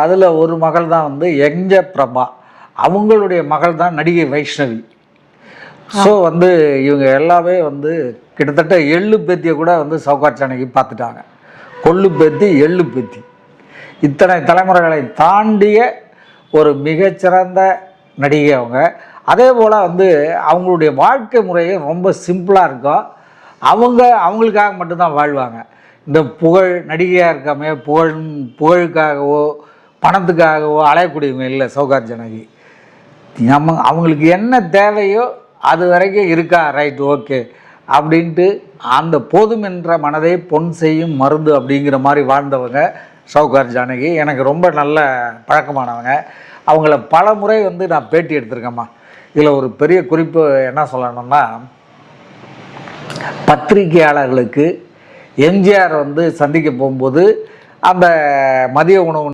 அதில் ஒரு மகள் தான் வந்து எங்க பிரபா, அவங்களுடைய மகள் தான் நடிகை வைஷ்ணவி. ஸோ வந்து இவங்க எல்லாமே வந்து கிட்டத்தட்ட எள்ளு பேத்தியை கூட வந்து சௌகார் ஜானகி பார்த்துட்டாங்க. கொள்ளு பேத்தி, எள்ளு பேத்தி, இத்தனை தலைமுறைகளை தாண்டிய ஒரு மிகச்சிறந்த நடிகை அவங்க. அதே போல் வந்து அவங்களுடைய வாழ்க்கை முறையே ரொம்ப சிம்பிளாக இருக்கும். அவங்களுக்காக மட்டும்தான் வாழ்வாங்க. இந்த புகழ், நடிகையாக இருக்காம புகழுக்காகவோ பணத்துக்காகவோ அலையக்கூடியவங்க இல்லை சௌகார் ஜானகி. அவங்களுக்கு என்ன தேவையோ அது வரைக்கும் இருக்கா, ரைட், ஓகே அப்படின்ட்டு அந்த போதும் என்ற மனதை பொன் செய்யும் மருந்து அப்படிங்கிற மாதிரி வாழ்ந்தவங்க சௌகார் ஜானகி. எனக்கு ரொம்ப நல்ல பழக்கமானவங்க. அவங்கள பல முறை வந்து நான் பேட்டி எடுத்திருக்கேம்மா. இதில் ஒரு பெரிய குறிப்பு என்ன சொல்லணும்னா, பத்திரிகையாளர்களுக்கு எம்ஜிஆர் வந்து சந்திக்க போகும்போது அந்த மதிய உணவு